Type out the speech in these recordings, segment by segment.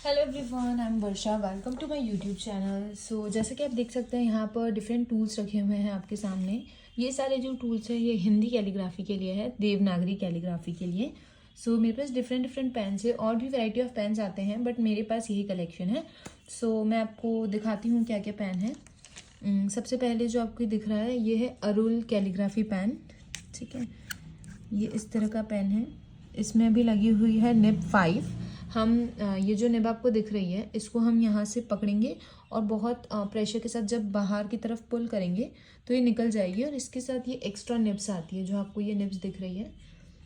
Hello everyone, I am Varsha. Welcome to my YouTube channel. So जैसा कि आप देख सकते हैं यहाँ पर डिफरेंट टूल्स रखे हुए हैं आपके सामने। ये सारे जो टूल्स हैं ये हिंदी कैलीग्राफी के लिए है, देवनागरी कैलीग्राफी के लिए। सो मेरे पास डिफरेंट डिफरेंट पेन्स है और भी वैरायटी ऑफ पेन्स आते हैं, बट मेरे पास यही कलेक्शन है। सो मैं आपको दिखाती हूँ क्या क्या पेन है। सबसे पहले जो आपको दिख रहा है ये है अरुल कैलीग्राफी पेन। ठीक है, ये इस तरह का पेन है। इसमें भी लगी हुई है निब 5। हम ये जो निब आपको दिख रही है इसको हम यहाँ से पकड़ेंगे और बहुत प्रेशर के साथ जब बाहर की तरफ पुल करेंगे तो ये निकल जाएगी। और इसके साथ ये एक्स्ट्रा निब्स आती है, जो आपको ये निब्स दिख रही है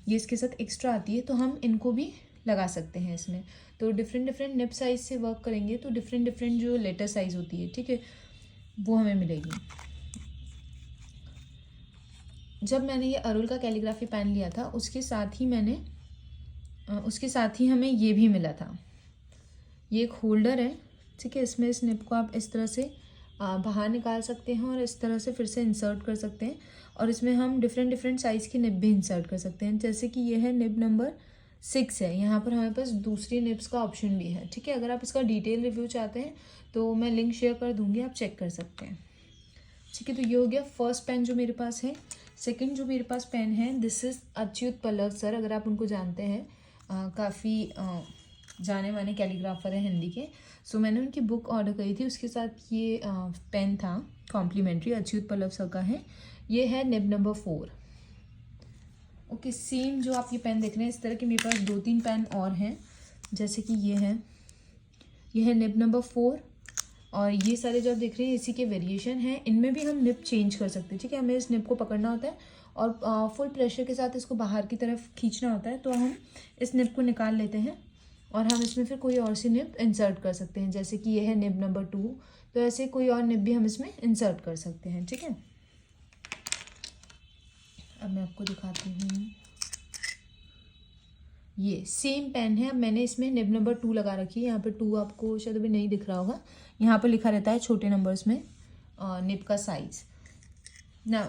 ये इसके साथ एक्स्ट्रा आती है, तो हम इनको भी लगा सकते हैं इसमें। तो डिफरेंट डिफरेंट निब साइज़ से वर्क करेंगे तो डिफरेंट डिफरेंट जो लेटर साइज़ होती है, ठीक है, वो हमें मिलेगी। जब मैंने ये अरुल का कैलीग्राफी पेन लिया था उसके साथ ही हमें ये भी मिला था। ये एक होल्डर है, ठीक है। इसमें इस निब को आप इस तरह से बाहर निकाल सकते हैं और इस तरह से फिर से इंसर्ट कर सकते हैं। और इसमें हम डिफरेंट डिफरेंट साइज़ की निब भी इंसर्ट कर सकते हैं। जैसे कि ये है निब नंबर 6 है। यहाँ पर हमारे पास दूसरी निब्स का ऑप्शन भी है, ठीक है। अगर आप इसका डिटेल रिव्यू चाहते हैं तो मैं लिंक शेयर कर दूँगी, आप चेक कर सकते हैं, ठीक है। तो ये हो गया फर्स्ट पेन जो मेरे पास है। सेकंड जो मेरे पास पेन है, this is Achyut Pallav sir. अगर आप उनको जानते हैं, काफ़ी जाने माने कैलीग्राफर हैं हिंदी के। सो मैंने उनकी बुक ऑर्डर करी थी, उसके साथ ये पेन था कॉम्प्लीमेंट्री। अच्युत पल्लव सर का है। ये है निब नंबर 4। ओके, सेम जो आप ये पेन देख रहे हैं इस तरह के मेरे पास 2-3 पेन और हैं। जैसे कि ये है निब नंबर 4। और ये सारे जो आप देख रहे हैं इसी के वेरिएशन हैं। इनमें भी हम निब चेंज कर सकते हैं, ठीक है। हमें इस निब को पकड़ना होता है और फुल प्रेशर के साथ इसको बाहर की तरफ खींचना होता है, तो हम इस निब को निकाल लेते हैं और हम इसमें फिर कोई और सी निब इंसर्ट कर सकते हैं। जैसे कि ये है निब नंबर 2, तो ऐसे कोई और निब भी हम इसमें इंसर्ट कर सकते हैं, ठीक है। अब मैं आपको दिखाती हूँ, ये सेम पेन है। अब मैंने इसमें निब नंबर 2 लगा रखी है। यहाँ पे 2 आपको शायद अभी नहीं दिख रहा होगा, यहाँ पर लिखा रहता है छोटे नंबर्स में निब का साइज़ ना।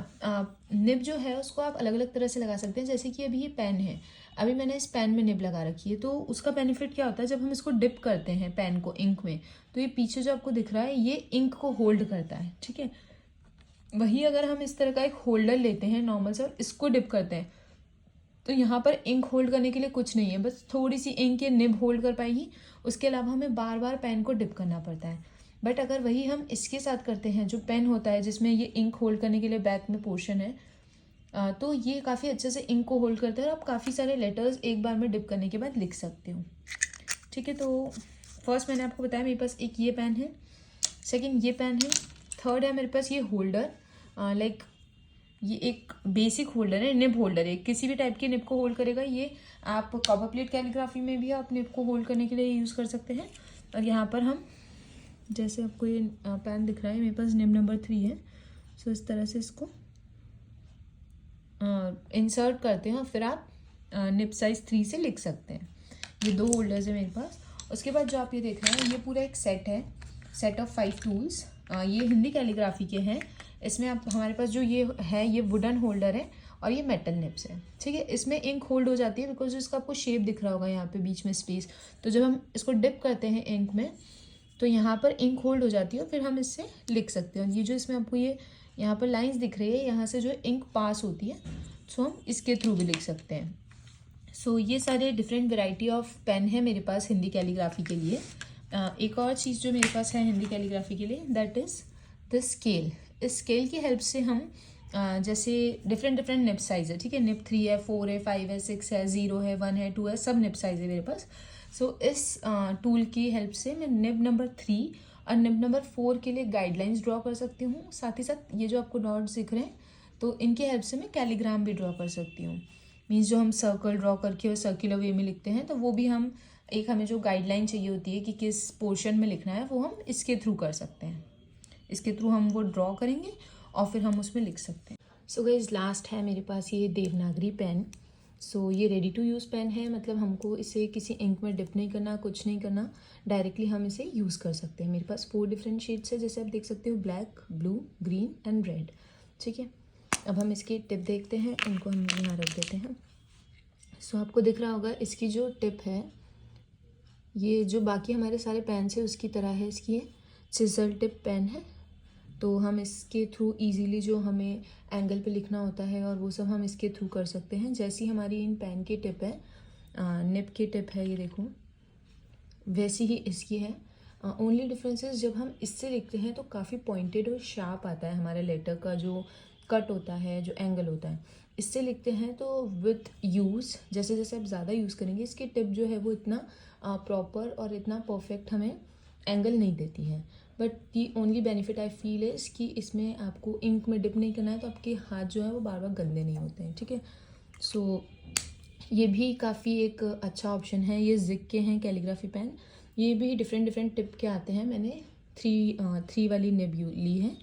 निब जो है उसको आप अलग अलग तरह से लगा सकते हैं। जैसे कि अभी ये पेन है, अभी मैंने इस पेन में निब लगा रखी है, तो उसका बेनिफिट क्या होता है, जब हम इसको डिप करते हैं पेन को इंक में, तो ये पीछे जो आपको दिख रहा है ये इंक को होल्ड करता है, ठीक है। वही अगर हम इस तरह का एक होल्डर लेते हैं नॉर्मल से और इसको डिप करते हैं, तो यहाँ पर इंक होल्ड करने के लिए कुछ नहीं है, बस थोड़ी सी इंक ये निब होल्ड कर पाएगी। उसके अलावा हमें बार बार पेन को डिप करना पड़ता है। बट अगर वही हम इसके साथ करते हैं, जो पेन होता है जिसमें ये इंक होल्ड करने के लिए बैक में पोर्शन है, तो ये काफ़ी अच्छे से इंक को होल्ड करता है और आप काफ़ी सारे लेटर्स एक बार में डिप करने के बाद लिख सकते हो, ठीक है। तो फर्स्ट मैंने आपको बताया मेरे पास एक ये पेन है, सेकंड ये पेन है, थर्ड है मेरे पास ये होल्डर। लाइक ये एक बेसिक होल्डर है, निब होल्डर है, किसी भी टाइप की निब को होल्ड करेगा ये। आप कॉपर प्लेट कैलीग्राफी में भी आप निब को होल्ड करने के लिए यूज़ कर सकते हैं। और यहाँ पर हम, जैसे आपको ये पेन दिख रहा है मेरे पास निब नंबर 3 है, सो इस तरह से इसको इंसर्ट करते हैं और फिर आप निब साइज 3 से लिख सकते हैं। ये 2 होल्डर्स है मेरे पास। उसके बाद जो आप ये देख रहे हैं ये पूरा एक सेट है, सेट ऑफ 5 टूल्स। ये हिंदी कैलीग्राफी के हैं। इसमें आप, हमारे पास जो ये है ये वुडन होल्डर है और ये मेटल निब्स है, ठीक है। इसमें इंक होल्ड हो जाती है बिकॉज इसका आपको शेप दिख रहा होगा यहाँ पे बीच में स्पेस। तो जब हम इसको डिप करते हैं इंक में तो यहाँ पर इंक होल्ड हो जाती है और फिर हम इससे लिख सकते हैं। और ये जो इसमें आपको ये यहाँ पर लाइंस दिख रही है, यहाँ से जो इंक पास होती है, सो हम इसके थ्रू भी लिख सकते हैं। सो ये सारे डिफरेंट वेराइटी ऑफ पेन है मेरे पास हिंदी कैलीग्राफी के लिए। एक और चीज़ जो मेरे पास है हिंदी कैलीग्राफी के लिए, दैट इज़ द स्केल। इस स्केल की हेल्प से हम जैसे डिफरेंट डिफरेंट निब साइज़ है, ठीक है। निब 3 है, 4 है, 5 है, 6 है, 0 है, 1 है, 2 है, सब निब साइज़ है मेरे पास। सो इस टूल की हेल्प से मैं निब नंबर 3 और निब नंबर 4 के लिए गाइडलाइंस ड्रॉ कर सकती हूँ। साथ ही साथ ये जो आपको डॉट्स दिख रहे हैं, तो इनकी हेल्प से मैं कैलीग्राम भी ड्रॉ कर सकती हूँ। मीन्स जो हम सर्कल ड्रॉ करके और सर्कुलर वे में लिखते हैं, तो वो भी हम एक, हमें जो गाइडलाइन चाहिए होती है कि किस पोर्शन में लिखना है, वो हम इसके थ्रू कर सकते हैं। इसके थ्रू हम वो ड्रॉ करेंगे और फिर हम उसमें लिख सकते हैं। सो गाइस, लास्ट है मेरे पास ये देवनागरी पेन। सो ये रेडी टू यूज़ पेन है, मतलब हमको इसे किसी इंक में डिप नहीं करना, कुछ नहीं करना, डायरेक्टली हम इसे यूज़ कर सकते हैं। मेरे पास 4 डिफरेंट शेड्स है, जैसे आप देख सकते हो, black, blue, green and red, ठीक है। अब हम इसकी टिप देखते हैं, इनको हम यहाँ रख देते हैं। सो आपको दिख रहा होगा इसकी जो टिप है ये जो बाकी हमारे सारे पेन है उसकी तरह है, इसकी ये सिजल टिप पेन है, तो हम इसके थ्रू इजीली जो हमें एंगल पे लिखना होता है और वो सब हम इसके थ्रू कर सकते हैं। जैसी हमारी इन पेन की टिप है, निप की टिप है, ये देखो वैसी ही इसकी है। ओनली डिफरेंसेस जब हम इससे लिखते हैं तो काफ़ी पॉइंटेड और शार्प आता है हमारे लेटर का जो कट होता है, जो एंगल होता है। इससे लिखते हैं तो विथ यूज़ जैसे जैसे आप ज़्यादा यूज़ करेंगे इसकी टिप जो है वो इतना प्रॉपर और इतना परफेक्ट हमें एंगल नहीं देती है। But the only benefit I feel is कि इसमें आपको इंक में डिप नहीं करना है, तो आपके हाथ जो है वो बार बार गंदे नहीं होते हैं, ठीक है। सो ये भी काफ़ी एक अच्छा ऑप्शन है। ये जिक के हैं कैलीग्राफी पेन, ये भी डिफरेंट डिफरेंट टिप के आते हैं। मैंने थ्री वाली निब ली है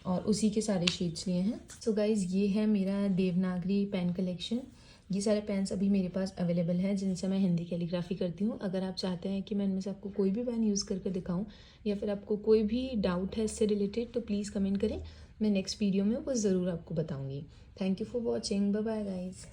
और उसी के सारे शेड्स लिए हैं। सो गाइज़ ये है मेरा देवनागरी पेन कलेक्शन। ये सारे पेन्स अभी मेरे पास अवेलेबल हैं जिनसे मैं हिंदी कैलीग्राफी करती हूँ। अगर आप चाहते हैं कि मैं इनमें से आपको कोई भी पेन यूज़ करके दिखाऊँ या फिर आपको कोई भी डाउट है इससे रिलेटेड, तो प्लीज़ कमेंट करें, मैं नेक्स्ट वीडियो में वो ज़रूर आपको बताऊँगी। Thank you for watching, bye bye guys.